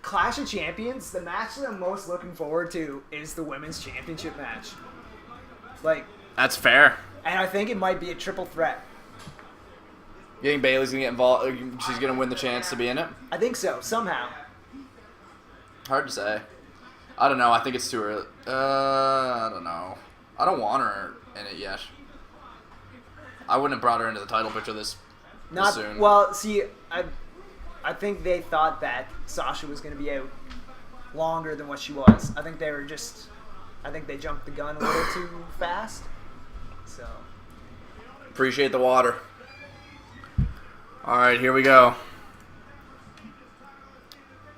Clash of Champions, the match that I'm most looking forward to is the Women's Championship match. Like, that's fair. And I think it might be a triple threat. You think Bayley's going to get involved? She's going to win the chance to be in it? I think so, somehow. Hard to say. I don't know. I think it's too early. I don't know. I don't want her in it yet. I wouldn't have brought her into the title picture this soon. Well, see, I think they thought that Sasha was going to be out longer than what she was. I think they jumped the gun a little too fast. So. Appreciate the water. All right, here we go.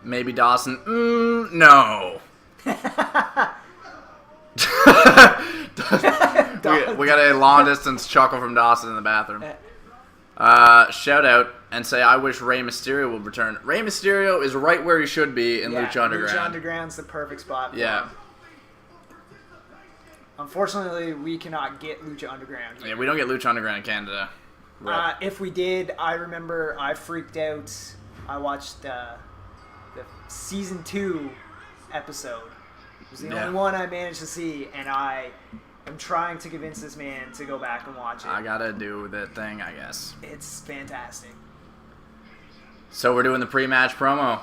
Maybe Dawson. No. We got a long distance chuckle from Dawson in the bathroom. Shout out and say I wish Rey Mysterio would return. Rey Mysterio is right where he should be in Lucha Underground. Lucha Underground's the perfect spot for him. Unfortunately, we cannot get Lucha Underground here. Yeah, we don't get Lucha Underground in Canada. If we did, I remember I freaked out. I watched the season 2 episode. It was the only one I managed to see, and I am trying to convince this man to go back and watch it. I gotta do the thing, I guess. It's fantastic. So we're doing the pre-match promo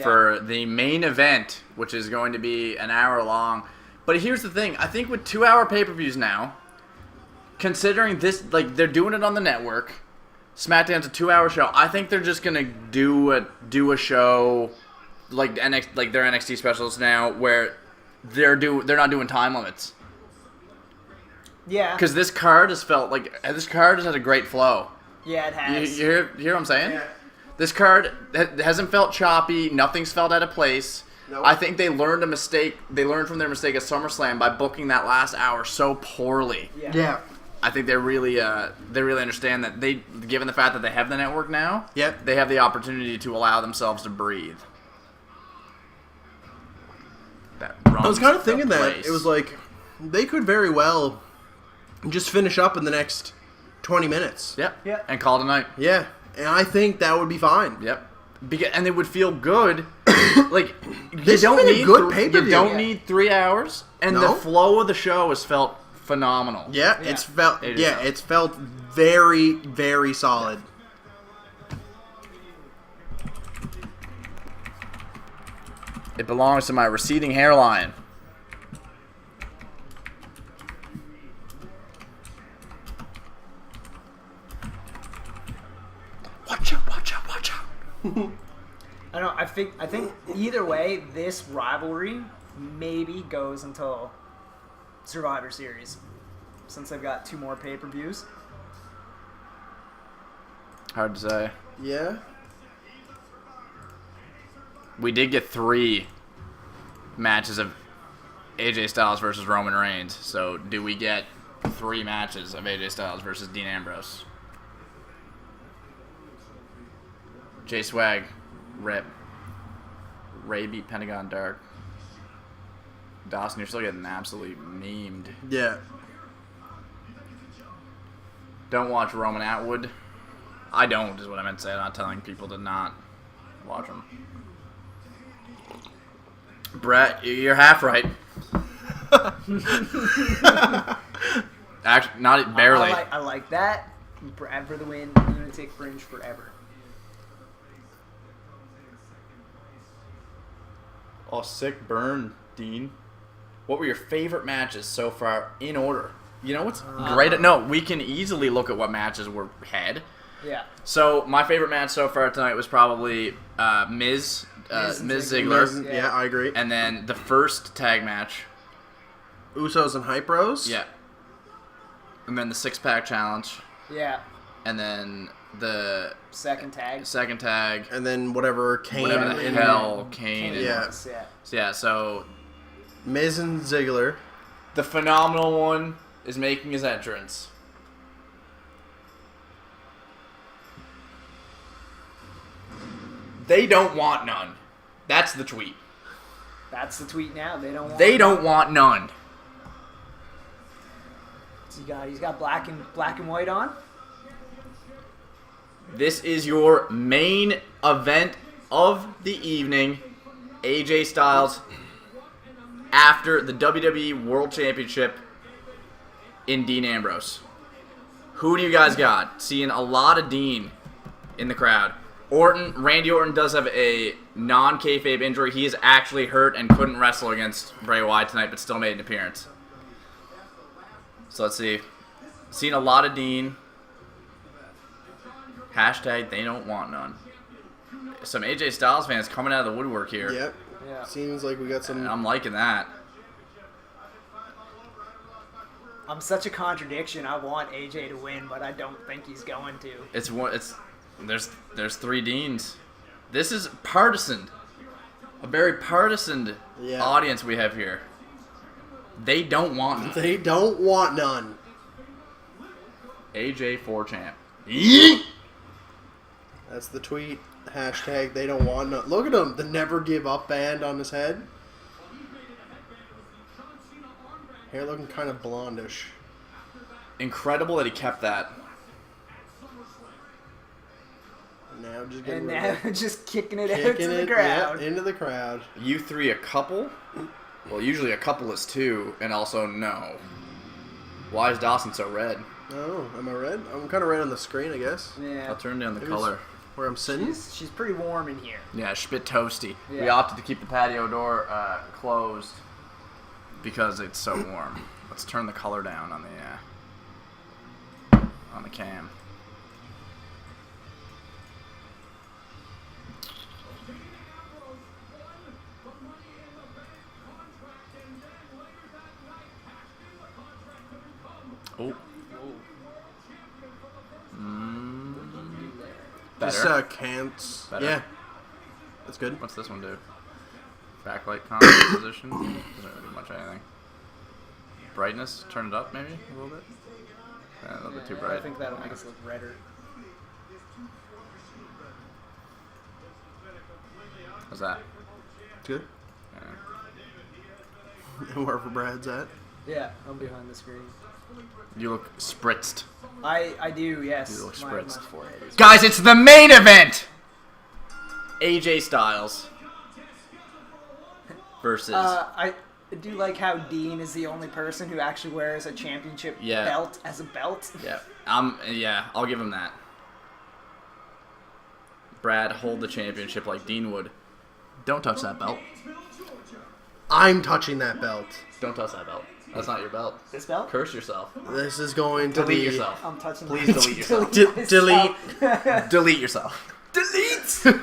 for the main event, which is going to be an hour long. But here's the thing. I think with 2-hour pay-per-views now, considering this, like, they're doing it on the network, SmackDown's a 2-hour show, I think they're just gonna do a show like their NXT specials now, where they're not doing time limits. Yeah. Because this card has had a great flow. Yeah, it has. You hear what I'm saying? Yeah. This card hasn't felt choppy. Nothing's felt out of place. Nope. I think they learned from their mistake at SummerSlam by booking that last hour so poorly. Yeah. I think they really understand that given the fact that they have the network now, they have the opportunity to allow themselves to breathe. I was kind of thinking that it was like they could very well just finish up in the next 20 minutes. Yep. And call it a night. Yeah. And I think that would be fine. Yep. And they would feel good. Like this has been a good pay-per-view. You don't need 3 hours, and the flow of the show has felt phenomenal. Yeah, it's felt very, very solid. It belongs to my receding hairline. Watch out. I don't know. I think either way, this rivalry maybe goes until Survivor Series, since they've got 2 more pay-per-views. Hard to say. Yeah. We did get 3 matches of AJ Styles versus Roman Reigns. So do we get 3 matches of AJ Styles versus Dean Ambrose? J Swag, rip. Ray beat Pentagon Dark. Dawson, you're still getting absolutely memed. Yeah. Don't watch Roman Atwood. I don't, is what I meant to say. I'm not telling people to not watch him. Brett, you're half right. Actually, not barely. I like that. Brad for the win. Lunatic Fringe forever. Oh, sick burn, Dean. What were your favorite matches so far in order? You know what's great? No, we can easily look at what matches were had. Yeah. So my favorite match so far tonight was probably Miz Ziggler. Yeah, I agree. And then the first tag match. Usos and Hype Bros. Yeah. And then the 6-pack challenge. Yeah. And then the second tag. And then whatever Kane. Whatever the hell Kane is. Yeah. So Miz and Ziggler. The phenomenal one is making his entrance. They don't want none. That's the tweet. That's the tweet now. They don't want none. So he's got black and white on. This is your main event of the evening. AJ Styles after the WWE World Championship in Dean Ambrose. Who do you guys got? Seeing a lot of Dean in the crowd. Randy Orton does have a non-kayfabe injury. He is actually hurt and couldn't wrestle against Bray Wyatt tonight, but still made an appearance. So let's see. Seen a lot of Dean. Hashtag they don't want none. Some AJ Styles fans coming out of the woodwork here. Yep. Yeah. Seems like we got some... And I'm liking that. I'm such a contradiction. I want AJ to win, but I don't think he's going to. There's 3 Deans. This is partisan. A very partisan audience we have here. They don't want none. They don't want none. AJ 4 champ. That's the tweet. Hashtag they don't want none. Look at him. The never give up band on his head. Hair looking kind of blondish. Incredible that he kept that. Now just kicking it out to the crowd. Yeah, into the crowd. You 3 a couple? Well, usually a couple is 2, and also no. Why is Dawson so red? Oh, am I red? I'm kind of red on the screen, I guess. Yeah. I'll turn down the color. Where I'm sitting? She's pretty warm in here. Yeah, it's a bit toasty. Yeah. We opted to keep the patio door closed because it's so warm. Let's turn the color down on the cam. Oh. Better. Can't. Better. Yeah. That's good. What's this one do? Backlight composition? Doesn't really do much anything. Brightness? Turn it up maybe a little bit? A little bit too bright. I think that'll make us look redder. How's that? Good. Yeah. And wherever Brad's at. Yeah, I'm behind the screen. You look spritzed. I do, yes. You look My spritzed. forehead is Guys, it's the main event! AJ Styles versus... I do like how Dean is the only person who actually wears a championship belt as a belt. Yeah. I'll give him that. Brad, hold the championship like Dean would. Don't touch that belt. I'm touching that belt. Don't touch that belt. That's not your belt. This belt? Curse yourself. This is going to Delete be... yourself. I'm touching Please delete yourself. Delete. Delete yourself. Delete!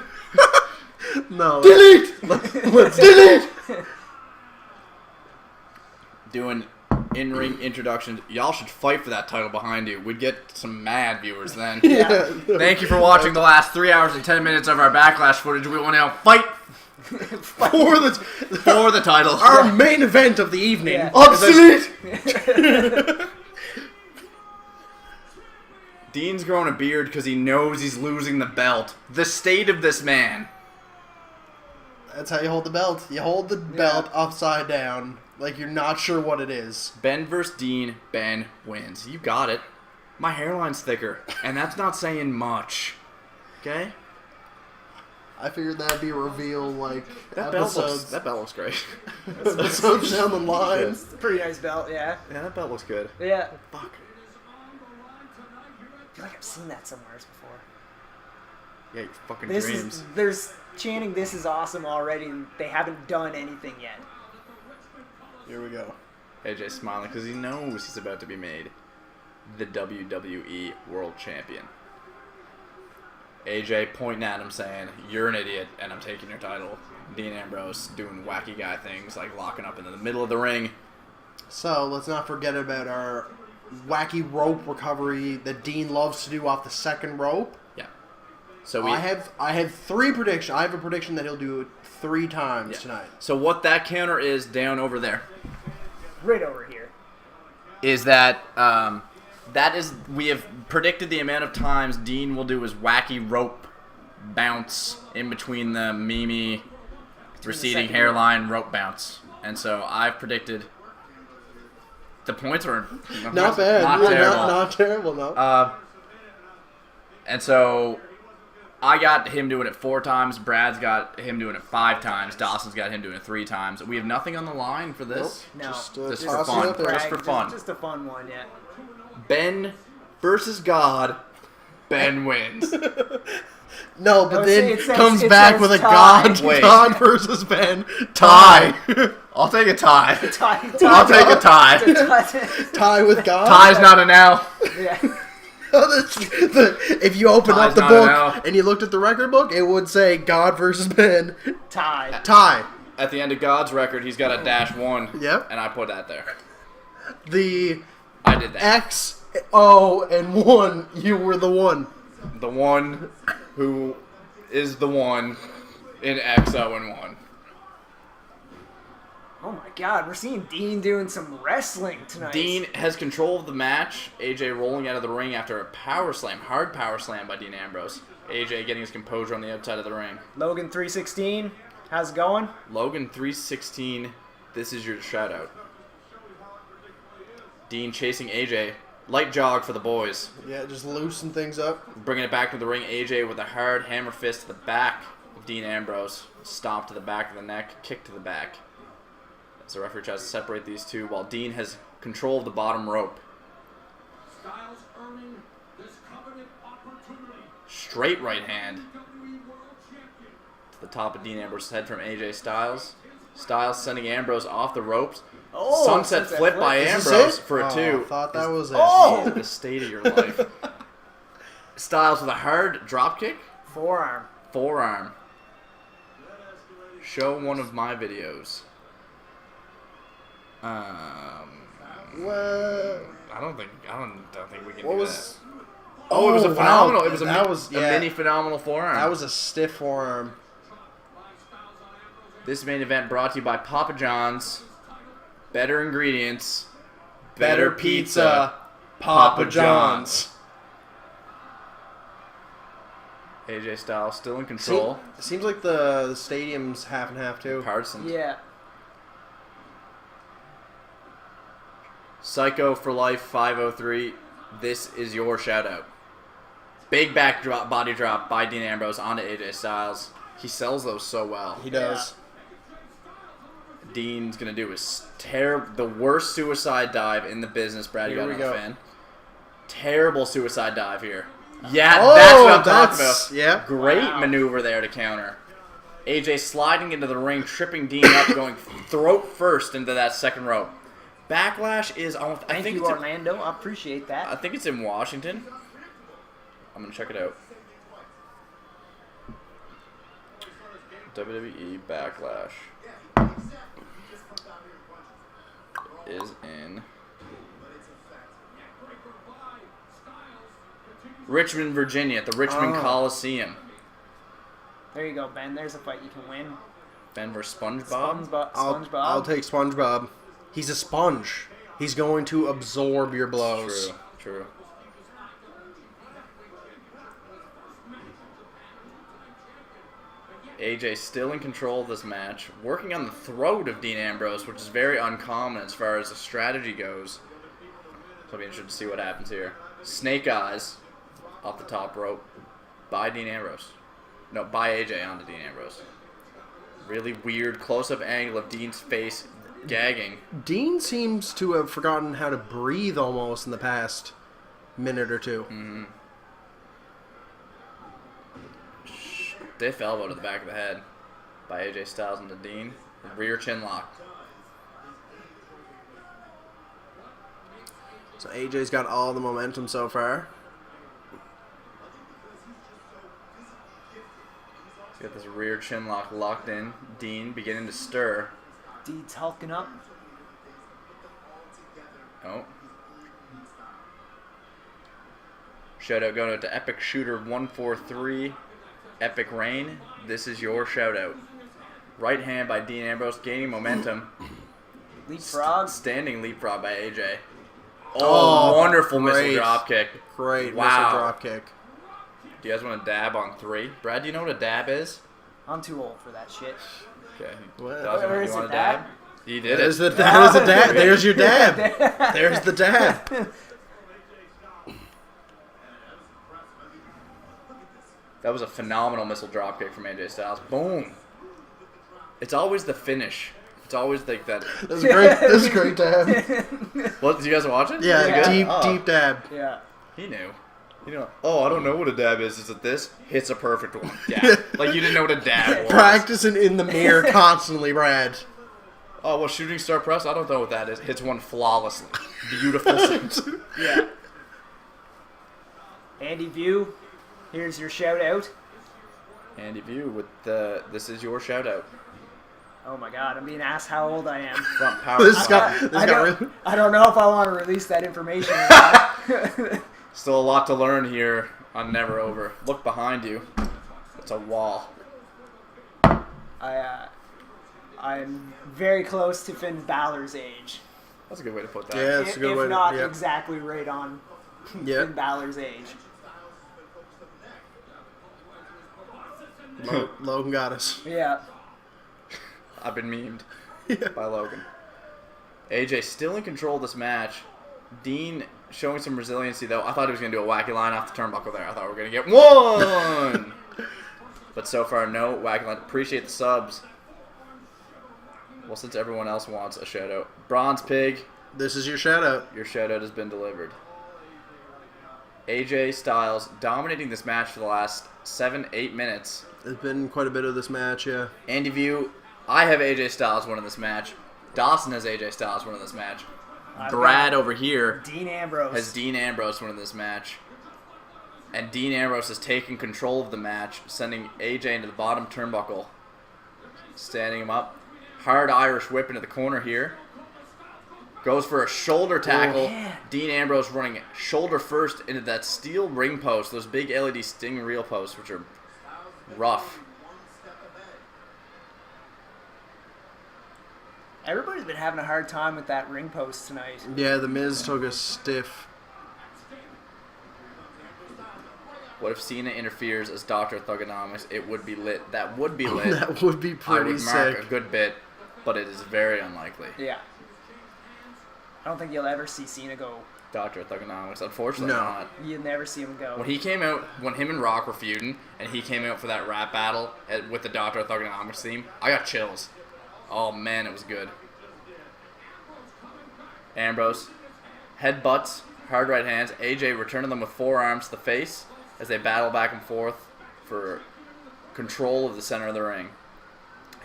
No. Delete! Let's delete! Doing in-ring introductions. Y'all should fight for that title behind you. We'd get some mad viewers then. Yeah. Thank you for watching the last 3 hours and 10 minutes of our Backlash footage. We will now fight For the title. Our main event of the evening. Yeah. Obsolete! Dean's growing a beard because he knows he's losing the belt. The state of this man. That's how you hold the belt. You hold the belt upside down, like you're not sure what it is. Ben versus Dean. Ben wins. You got it. My hairline's thicker, and that's not saying much. Okay? I figured that'd be a reveal, like, That episodes. belt looks great. Episodes down the line. It's a pretty nice belt, yeah. Yeah, that belt looks good. Yeah. Fuck. I feel like I've seen that somewhere before. Yeah, your fucking This dreams. there's chanting "This is awesome" already, and they haven't done anything yet. Here we go. AJ smiling because he knows he's about to be made the WWE World Champion. AJ pointing at him saying, "You're an idiot, and I'm taking your title." Dean Ambrose doing wacky guy things like locking up into the middle of the ring. So, let's not forget about our wacky rope recovery that Dean loves to do off the second rope. Yeah. So I have 3 predictions. I have a prediction that he'll do it 3 times tonight. So what that counter is down over there Right over here. is that we have predicted the amount of times Dean will do his wacky rope bounce in between the Mimi receding hairline rope bounce. And so I've predicted the points were Not bad. Not Yeah, terrible. not terrible, no. And so I got him doing it 4 times. Brad's got him doing it 5 times. Dawson's got him doing it 3 times. We have nothing on the line for this. No. Just toss for it fun. up there. Just for fun. Just a fun one, yeah. Ben versus God. Ben wins. No, but No, then it says- comes it back says with a tie. Wait. God versus Ben Tie. I'll take a tie. I'll take a tie. tie with God. Tie's not an L. Yeah. If you open Tie's up the not an book L. and you looked at the record book, it would say God versus Ben. Tie. Tie. At the end of God's record, he's got a -1. Yep. And I put that there. The I did that. X, O, and 1, you were the one. The one who is the one in X, O, and 1. Oh my God, we're seeing Dean doing some wrestling tonight. Dean has control of the match. AJ rolling out of the ring after a power slam, hard power slam by Dean Ambrose. AJ getting his composure on the outside of the ring. Logan 316, how's it going? Logan 316, this is your shout out. Dean chasing AJ. Light jog for the boys. Yeah, just loosen things up. Bringing it back to the ring, AJ with a hard hammer fist to the back of Dean Ambrose. Stomp to the back of the neck, kick to the back. As the referee tries to separate these two while Dean has control of the bottom rope. Straight right hand to the top of Dean Ambrose's head from AJ Styles. Styles sending Ambrose off the ropes. Oh, Sunset flip by Is this Ambrose it? for a 2. I thought that was it. Oh! The state of your life. Styles with a hard drop kick. Forearm. Show one of my videos. What? I don't think we can What do was? that. Oh, it was a phenomenal. wow. It was a yeah. mini phenomenal forearm. That was a stiff forearm. This main event brought to you by Papa John's. Better ingredients. Better pizza. Papa John's. AJ Styles still in control. Seems like the stadium's half and half too. Carson. Yeah. Psycho for Life 503. This is your shout out. Big back drop, body drop by Dean Ambrose onto AJ Styles. He sells those so well. He does. Dean's gonna do is the worst suicide dive in the business. Brad, you Here got we another go. fan? Terrible suicide dive here. Yeah, Oh, that's what I'm talking that's- about. yeah. Great Wow. maneuver there to counter. AJ sliding into the ring, tripping Dean up, going throat first into that second rope. Backlash is on. Thank you, Orlando. I appreciate that. I think it's in Washington. I'm gonna check it out. WWE Backlash is in Richmond, Virginia, at the Richmond Coliseum. There you go, Ben. There's a fight you can win. Ben versus SpongeBob. SpongeBob. I'll take SpongeBob. He's a sponge. He's going to absorb your blows. True. AJ still in control of this match, working on the throat of Dean Ambrose, which is very uncommon as far as the strategy goes. So I'll be interested to see what happens here. Snake Eyes off the top rope by Dean Ambrose. No, by AJ onto Dean Ambrose. Really weird close-up angle of Dean's face gagging. Dean seems to have forgotten how to breathe almost in the past minute or two. Mm-hmm. Stiff elbow to the back of the head by AJ Styles into Dean. Rear chin lock. So AJ's got all the momentum so far. He's got this rear chin lock locked in. Dean beginning to stir. Dean's hulking up. Oh. Shout out going out to Epic Shooter 143. Epic Rain. This is your shout out. Right hand by Dean Ambrose gaining momentum. Leapfrog. Standing leapfrog by AJ. Oh, wonderful missile drop kick. Great Wow. missile drop kick. Do you guys want to dab on 3? Brad, do you know what a dab is? I'm too old for that shit. Okay. What? Doesn't, Where you is want it, a dab? Dab? You did There's it. there's the dab. There's your dab. There's the dab. That was a phenomenal missile dropkick from AJ Styles. Boom. It's always the finish. It's always like that. That's a great dab. What, did you guys watch it? Yeah, deep dab. Yeah. He knew. Oh, I don't know what a dab is. Is it this? Hits a perfect one. Yeah. Like you didn't know what a dab was. Practicing in the mirror constantly, Brad. Oh, well, shooting star press? I don't know what that is. Hits one flawlessly. Beautiful. Yeah. Andy View, here's your shout out. Andy View with this is your shout out. Oh my god, I'm being asked how old I am. Front power. I don't know if I want to release that information or not. Still a lot to learn here on Never Over. Look behind you. It's a wall. I'm very close to Finn Balor's age. That's a good way to put that. Yeah, that's a good way. If not exactly right on Finn Balor's age. Logan got us. Yeah. I've been memed by Logan. AJ still in control of this match. Dean showing some resiliency, though. I thought he was going to do a wacky line off the turnbuckle there. I thought we were going to get one! But so far, no wacky line. Appreciate the subs. Well, since everyone else wants a shout-out. Bronze Pig. This is your shout-out. Your shout-out has been delivered. AJ Styles dominating this match for the last 7-8 minutes. There's been quite a bit of this match, yeah. Andy View, I have AJ Styles winning this match. Dawson has AJ Styles winning this match. Brad over here Dean Ambrose has Dean Ambrose winning this match. And Dean Ambrose has taken control of the match, sending AJ into the bottom turnbuckle. Standing him up. Hard Irish whip into the corner here. Goes for a shoulder tackle. Dean Ambrose running shoulder first into that steel ring post. Those big LED Sting reel posts, which are rough. Everybody's been having a hard time with that ring post tonight. Yeah, the Miz took a stiff. What if Cena interferes as Dr. Thugonomics? It would be lit. That would be lit. That would be pretty sick. I would mark a good bit, but it is very unlikely. Yeah. I don't think you'll ever see Cena go. Dr. Thugonomics, unfortunately not. You'll never see him go. When he came out, when him and Rock were feuding, and he came out for that rap battle with the Dr. Thugonomics theme, I got chills. Oh man, it was good. Ambrose, headbutts, hard right hands. AJ returning them with forearms to the face as they battle back and forth for control of the center of the ring.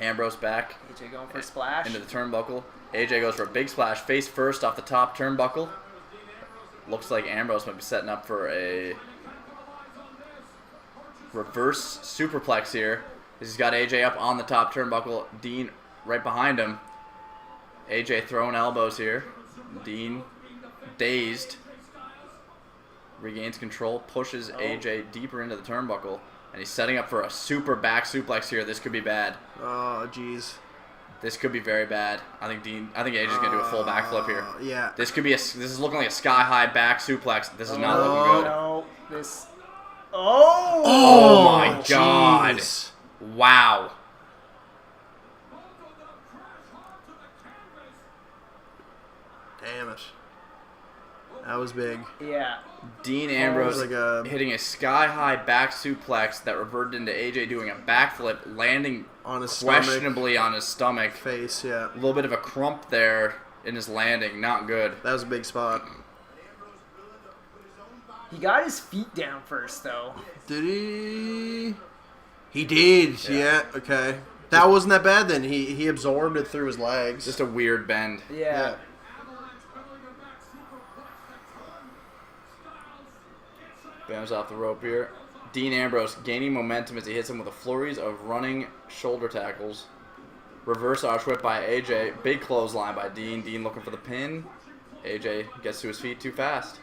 Ambrose back. AJ going for a splash. Into the turnbuckle. AJ goes for a big splash, face first off the top turnbuckle. Looks like Ambrose might be setting up for a reverse superplex here. He's got AJ up on the top turnbuckle. Dean right behind him. AJ throwing elbows here. Dean dazed. Regains control, pushes AJ deeper into the turnbuckle, and he's setting up for a super back suplex here. This could be bad. Oh, jeez. This could be very bad. I think AJ's gonna do a full backflip here. Yeah. This is looking like a sky high back suplex. This is not looking good. No, this. Oh my god! Jeez. Wow. Damn it. That was big. Yeah. Dean Ambrose hitting a sky-high back suplex that reverted into AJ doing a backflip, landing on his questionably on his stomach. Face, yeah. A little bit of a crump there in his landing. Not good. That was a big spot. He got his feet down first, though. Did he? He did. Yeah. Okay. That wasn't that bad then. He absorbed it through his legs. Just a weird bend. Yeah. Bams off the rope here. Dean Ambrose gaining momentum as he hits him with a flurries of running shoulder tackles. Reverse arch whip by AJ. Big clothesline by Dean. Dean looking for the pin. AJ gets to his feet too fast.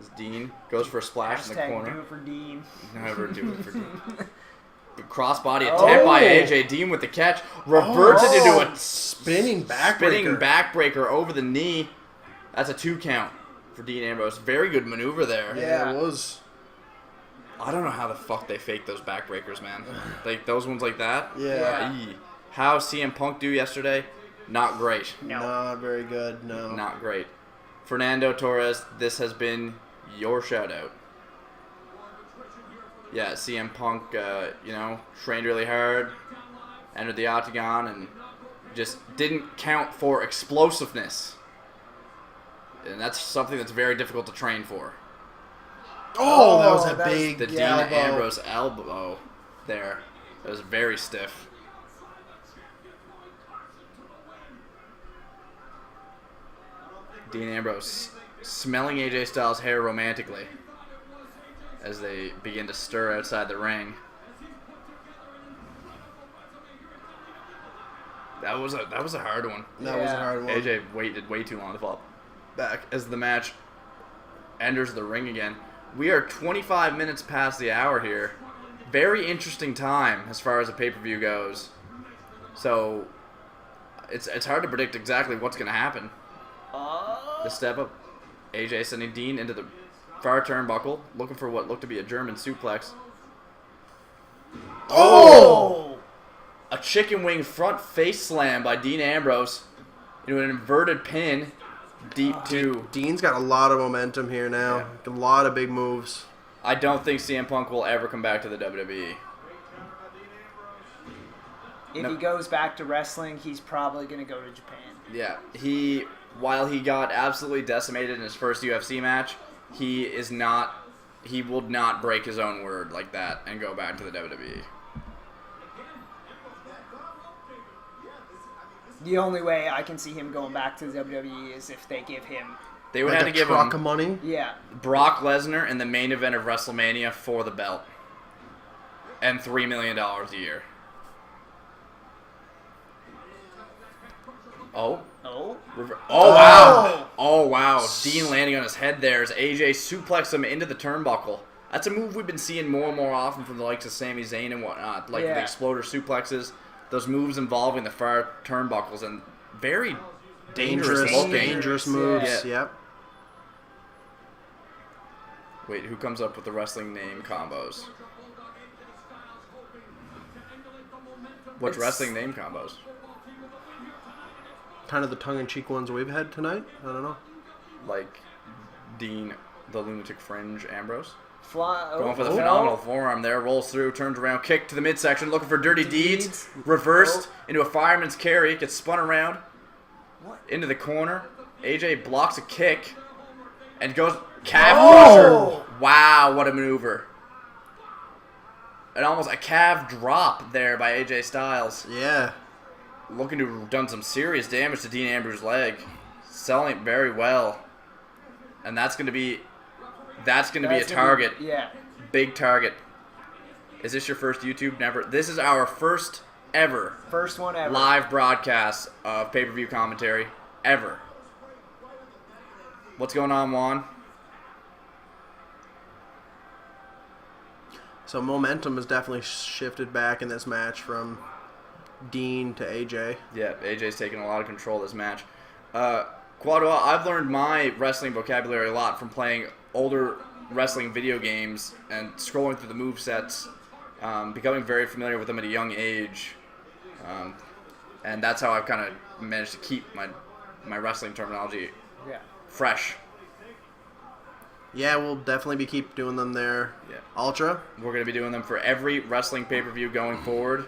As Dean goes for a splash in the corner. Do it for Dean. Never do it for Dean. Crossbody attack by AJ. Dean with the catch. Reverted into a spinning backbreaker over the knee. That's a 2 count for Dean Ambrose. Very good maneuver there. Yeah, it was. I don't know how the fuck they fake those backbreakers, man. Like those ones like that. Yeah. How CM Punk do yesterday? Not great. No. Not very good. No. Not great. Fernando Torres, this has been your shout out. Yeah, CM Punk, trained really hard, entered the octagon, and just didn't count for explosiveness. And that's something that's very difficult to train for. Oh, that was a big The Dean Ambrose elbow there. That was very stiff. Dean Ambrose smelling AJ Styles' hair romantically as they begin to stir outside the ring. That was a hard one. That was a hard one. AJ waited way too long to fall back as the match enters the ring again. We are 25 minutes past the hour here. Very interesting time as far as a pay-per-view goes. So it's hard to predict exactly what's going to happen. The step up. AJ sending Dean into the far turnbuckle, looking for what looked to be a German suplex. Oh! A chicken wing front face slam by Dean Ambrose into an inverted pin. Deep two. Dean's got a lot of momentum here now. Yeah. A lot of big moves. I don't think CM Punk will ever come back to the WWE. If he goes back to wrestling, he's probably going to go to Japan. Yeah. While he got absolutely decimated in his first UFC match, he will not break his own word like that and go back to the WWE. The only way I can see him going back to the WWE is if they give him... They would have to give him... truck of money? Yeah. Brock Lesnar in the main event of WrestleMania for the belt. And $3 million a year. Oh, wow. Oh, wow. Dean landing on his head there as AJ suplexed him into the turnbuckle. That's a move we've been seeing more and more often from the likes of Sami Zayn and whatnot. Like the exploder suplexes. Those moves involving the far turnbuckles and very dangerous moves. Yeah. Yep. Wait, who comes up with the wrestling name combos? What's wrestling name combos? Kind of the tongue-in-cheek ones we've had tonight. I don't know. Like Dean, the Lunatic Fringe, Ambrose. Going for the phenomenal forearm there. Rolls through, turns around, kick to the midsection, looking for dirty deeds. Reversed into a fireman's carry. Gets spun around. Into the corner. AJ blocks a kick. And goes calf crusher. Wow, what a maneuver. And almost a calf drop there by AJ Styles. Yeah. Looking to have done some serious damage to Dean Ambrose's leg. Selling it very well. And that's going to be a target. Yeah. Big target. Is this your first YouTube? Never. This is our first one ever. Live broadcast of pay-per-view commentary ever. What's going on, Juan? So momentum has definitely shifted back in this match from Dean to AJ. Yeah, AJ's taking a lot of control of this match. Quadwa, I've learned my wrestling vocabulary a lot from playing older wrestling video games and scrolling through the movesets, becoming very familiar with them at a young age. And that's how I've kind of managed to keep my wrestling terminology fresh. Yeah, we'll definitely keep doing them there. Yeah. Ultra. We're going to be doing them for every wrestling pay-per-view going forward.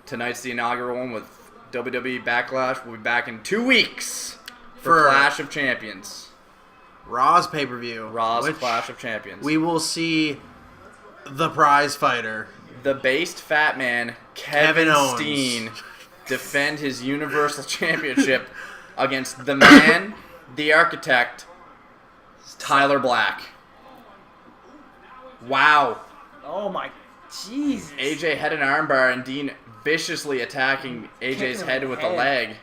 Tonight's the inaugural one with WWE Backlash. We'll be back in 2 weeks for Clash of Champions. Raw's pay-per-view. Raw's Clash of Champions. We will see the prize fighter. The based fat man, Kevin Steen, defend his Universal Championship against the man, the architect, Tyler Black. Wow. Oh my Jesus. AJ had an armbar and Dean viciously attacking AJ's head with a leg.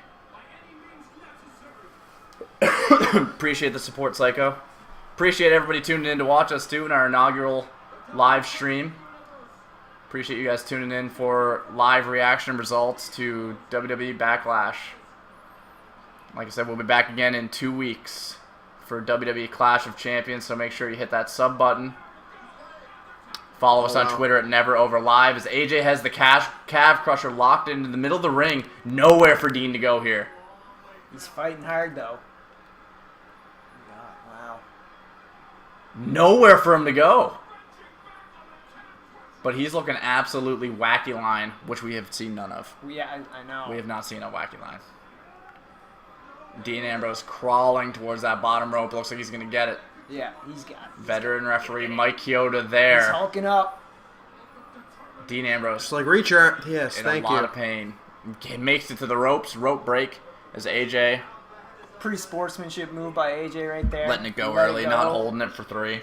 Appreciate the support, Psycho. Appreciate everybody tuning in to watch us too in our inaugural live stream. Appreciate you guys tuning in for live reaction results to WWE Backlash. Like I said, we'll be back again in 2 weeks for WWE Clash of Champions, so make sure you hit that sub button. Follow us on Twitter at NeverOverLive as AJ has the calf crusher locked into the middle of the ring. Nowhere for Dean to go here. He's fighting hard, though. God, wow. Nowhere for him to go. But he's looking absolutely wacky line, which we have seen none of. Yeah, I know. We have not seen a wacky line. Dean Ambrose crawling towards that bottom rope. Looks like he's going to get it. Yeah, he's got it. Veteran referee Mike Chioda there. He's hulking up. Dean Ambrose. Just like reach out. Yes, in thank a you. lot of pain. He makes it to the ropes. Rope break as AJ. Pretty sportsmanship move by AJ right there. Letting it go Let early, it go. not holding it for 3.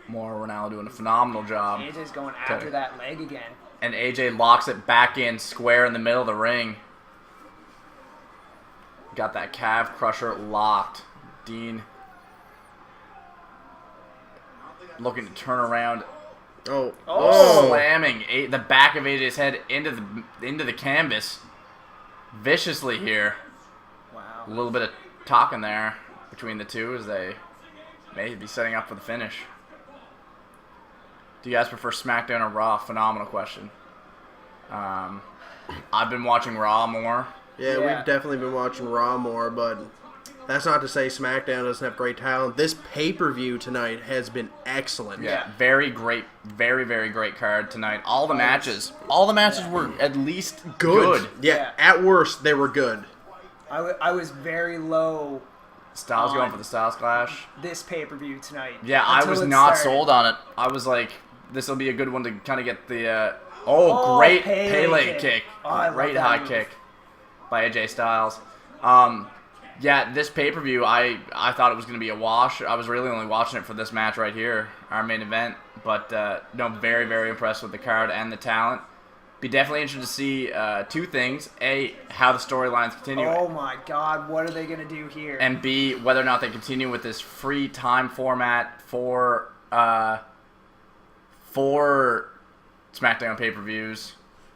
More Ronaldo doing a phenomenal job. AJ's going after that leg again. And AJ locks it back in square in the middle of the ring. Got that calf crusher locked. Dean looking to turn around. Slamming the back of AJ's head into the canvas viciously here. Wow. A little bit of talking there between the two as they may be setting up for the finish. Do you guys prefer SmackDown or Raw? Phenomenal question. I've been watching Raw more. Yeah, we've definitely been watching Raw more, but that's not to say SmackDown doesn't have great talent. This pay-per-view tonight has been excellent. Yeah, very great, very, very great card tonight. All the matches were at least good. Yeah, at worst, they were good. I was very low. Styles going for the Styles Clash. This pay-per-view tonight. Yeah, I was not sold on it. I was like, this will be a good one to kind of get the... great Pele kick. Great high kick by AJ Styles. Yeah, this pay-per-view, I thought it was going to be a wash. I was really only watching it for this match right here, our main event. But, no, very, very impressed with the card and the talent. Be definitely interested to see 2 things. A, how the storylines continue. Oh, my God. What are they going to do here? And B, whether or not they continue with this free time format for SmackDown pay-per-views,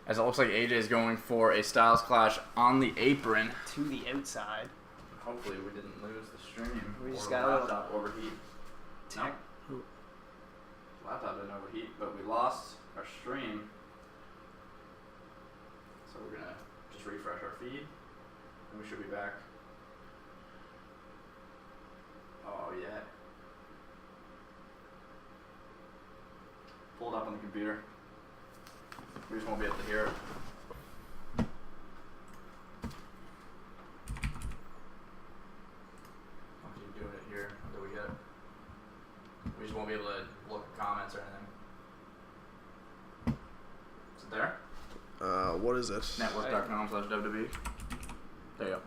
as it looks like AJ is going for a Styles Clash on the apron. To the outside. Hopefully we didn't lose the stream. We just or got the a laptop overheat. No. Laptop didn't overheat, but we lost our stream. So we're going to just refresh our feed, and we should be back. Oh, yeah. Pull it up on the computer. We just won't be able to hear it. I'll keep doing it here until we get it. We just won't be able to look at comments or anything. Is it there? What is it? Network.com/WWE. There you go.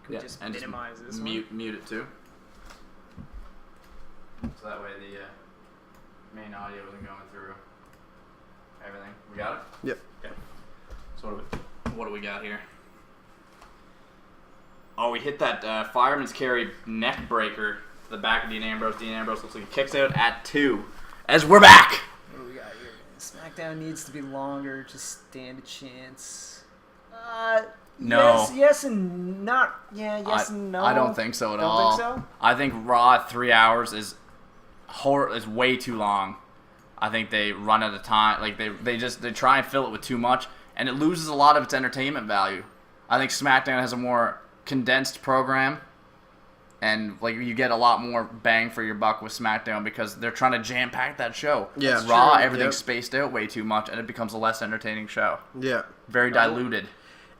Can we just minimize this mute it too. So that way the main audio isn't going through everything. We got it? Yep. Okay. So what do we got here? Oh, we hit that fireman's carry neck breaker to the back of Dean Ambrose. Dean Ambrose looks like he kicks out at 2. As we're back! What do we got here? SmackDown needs to be longer. Just stand a chance. No. Yes and not. Yeah, yes and no. I don't think so at all. Don't think so? I think Raw at 3 hours is way too long. I think they run out of time. Like they try and fill it with too much, and it loses a lot of its entertainment value. I think SmackDown has a more condensed program, and like you get a lot more bang for your buck with SmackDown because they're trying to jam pack that show. Yeah, Raw, everything's spaced out way too much, and it becomes a less entertaining show. Yeah, very diluted.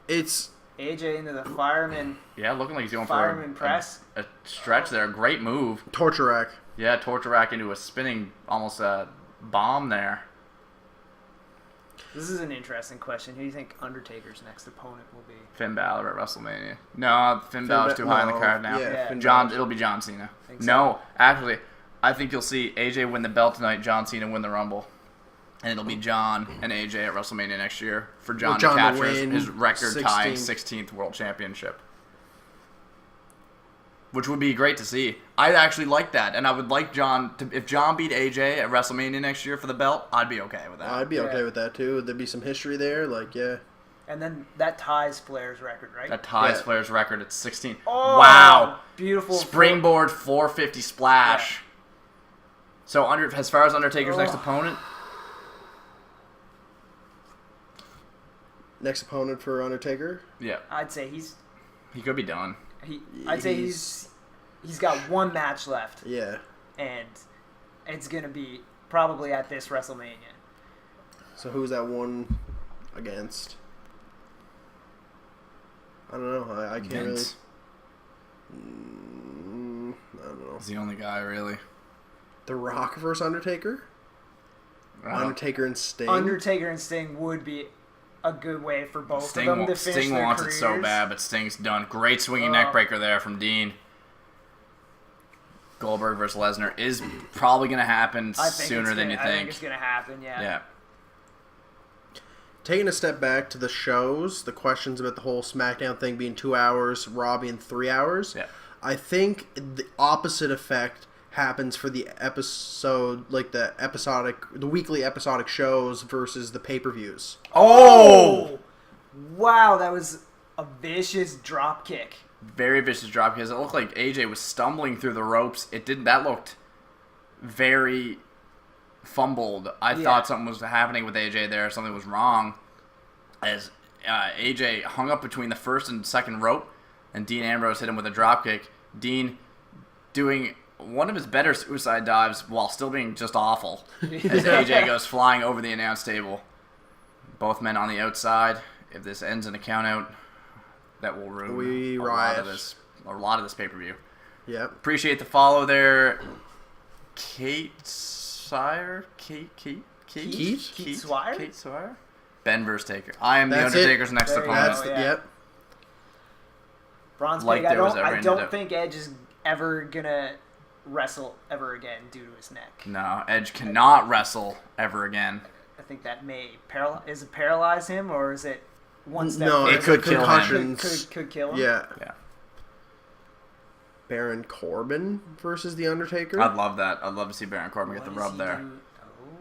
It's AJ into the fireman. Yeah, looking like he's going fireman for press. A stretch there. Great move. Torture rack. Yeah, torture rack into a spinning, almost a bomb there. This is an interesting question. Who do you think Undertaker's next opponent will be? Finn Balor at WrestleMania. No, Finn Balor's too high on the card now. Yeah. It'll be John Cena. So. No, actually, I think you'll see AJ win the belt tonight, John Cena win the Rumble. And it'll be John and AJ at WrestleMania next year for John to capture his record-tying 16th World Championship. Which would be great to see. I'd actually like that, and I would like John to. If John beat AJ at WrestleMania next year for the belt, I'd be okay with that. I'd be okay with that too. There'd be some history there, And then that ties Flair's record, right? That ties Flair's record at 16. Oh, wow! Beautiful springboard 450 splash. So, as far as Undertaker's next opponent? Next opponent for Undertaker? Yeah. I'd say he could be done. I'd say he's got one match left. Yeah. And it's going to be probably at this WrestleMania. So who's that one against? I don't know. I can't Vince. really... I don't know. He's the only guy, really. The Rock versus Undertaker? Undertaker and Sting? Undertaker and Sting would be a good way for both of them to finish Sting their wants careers. it so bad, but Sting's done. Great swinging neck breaker there from Dean. Goldberg versus Lesnar is probably going to happen sooner than you think. I think it's going to happen, yeah. Yeah. Taking a step back to the shows, the questions about the whole SmackDown thing being 2 hours, Raw being 3 hours. Yeah. I think the opposite effect happens for the episode, like the weekly episodic shows versus the pay-per-views. Oh! Wow, that was a vicious drop kick. Very vicious drop because it looked like AJ was stumbling through the ropes. That looked very fumbled. I thought something was happening with AJ there. Something was wrong as AJ hung up between the first and second rope and Dean Ambrose hit him with a drop kick. Dean doing one of his better suicide dives while still being just awful as AJ goes flying over the announce table. Both men on the outside. If this ends in a count out, that will ruin a lot of this pay-per-view. Yep. Appreciate the follow there. Kate Swire? Kate Swire? Ben versus Taker. I am the Undertaker's next opponent. Yep. Bronze Like Pig, I don't think Edge is ever going to wrestle ever again due to his neck. No, Edge cannot wrestle ever again. I think that may paralyze him, or is it one step? No, it could kill him. Could kill him. Yeah. Yeah. Baron Corbin versus The Undertaker? I'd love that. I'd love to see Baron Corbin get the rub there.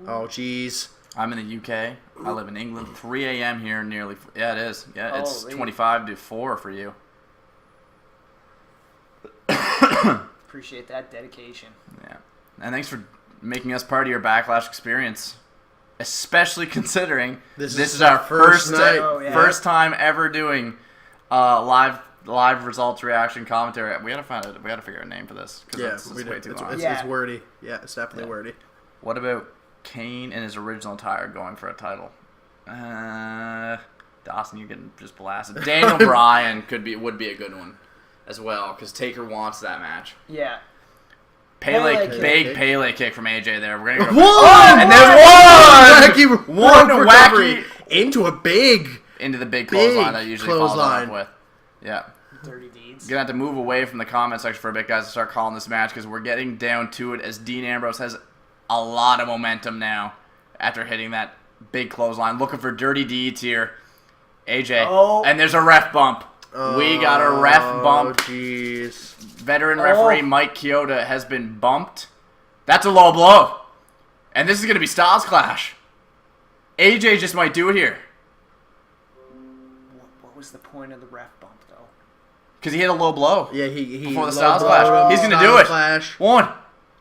Oh, jeez. I'm in the UK. I live in England. 3 a.m. here nearly. Yeah, it is. Yeah, it's 25 to 4 for you. Appreciate that dedication. Yeah. And thanks for making us part of your Backlash experience. Especially considering this is our first time ever doing live results reaction commentary. We gotta figure out a name for this because it's way too long. It's wordy. Yeah, it's definitely wordy. What about Kane in his original attire going for a title? Dawson, you're getting just blasted. Daniel Bryan would be a good one as well because Taker wants that match. Yeah. Big Pele kick from AJ there. We're gonna go one! And there's one wacky into the big clothesline that usually follows up with. Yeah. Dirty deeds. Gonna have to move away from the comment section for a bit, guys, to start calling this match because we're getting down to it as Dean Ambrose has a lot of momentum now after hitting that big clothesline. Looking for dirty deeds here. AJ. And there's a ref bump. We got a ref bump. Jeez. Veteran referee Mike Chioda has been bumped. That's a low blow. And this is going to be Styles Clash. AJ just might do it here. What was the point of the ref bump, though? Because he hit a low blow. Yeah, he before the Styles Clash. He's going to do it. Clash. 1,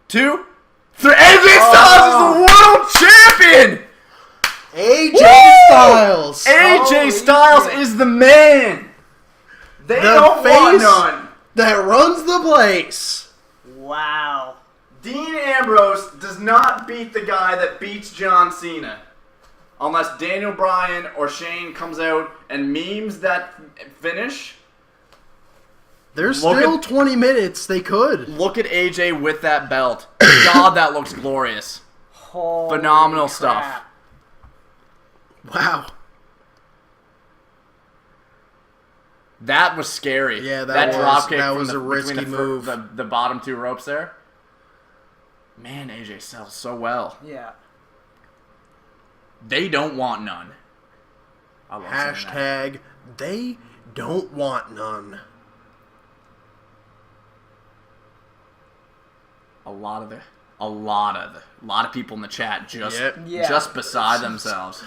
2, 3. AJ Styles is the world champion! AJ Styles! AJ Styles is the man! They don't want none. That runs the place. Wow. Dean Ambrose does not beat the guy that beats John Cena. Unless Daniel Bryan or Shane comes out and memes that finish. There's still 20 minutes. They could. Look at AJ with that belt. God, that looks glorious. Holy Phenomenal crap. stuff. Wow. That was scary. Yeah, that drop kick was a risky move. The bottom two ropes there. Man, AJ sells so well. Yeah. They don't want none. I love Hashtag they don't want none. A lot of people in the chat just beside themselves.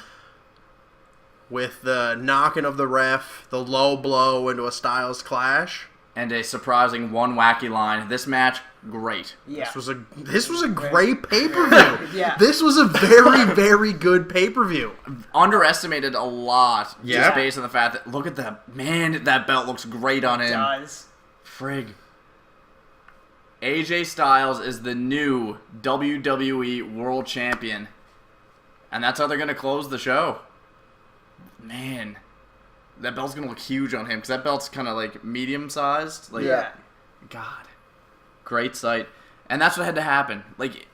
With the knocking of the ref, the low blow into a Styles Clash. and a surprising one wacky line. This match, great. Yeah. This was a great pay-per-view. Yeah. This was a very, very good pay-per-view. Underestimated a lot just based on the fact that, look at that. Man, that belt looks great on him. It does. Frig. AJ Styles is the new WWE World Champion. And that's how they're going to close the show. Man. That belt's going to look huge on him because that belt's kind of like medium-sized. Like, yeah. God. Great sight. And that's what had to happen. Like,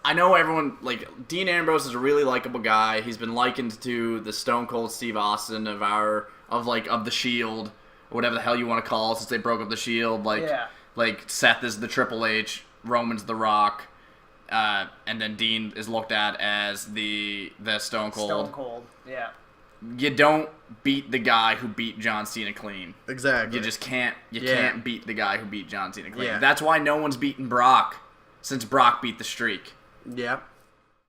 I know everyone, like, Dean Ambrose is a really likable guy. He's been likened to the Stone Cold Steve Austin of the Shield, or whatever the hell you want to call it, since they broke up the Shield. Like Seth is the Triple H, Roman's the Rock, and then Dean is looked at as the Stone Cold. Stone Cold, yeah. You don't beat the guy who beat John Cena clean. Exactly. You just can't. You can't beat the guy who beat John Cena clean. Yeah. That's why no one's beaten Brock since Brock beat the streak. Yep.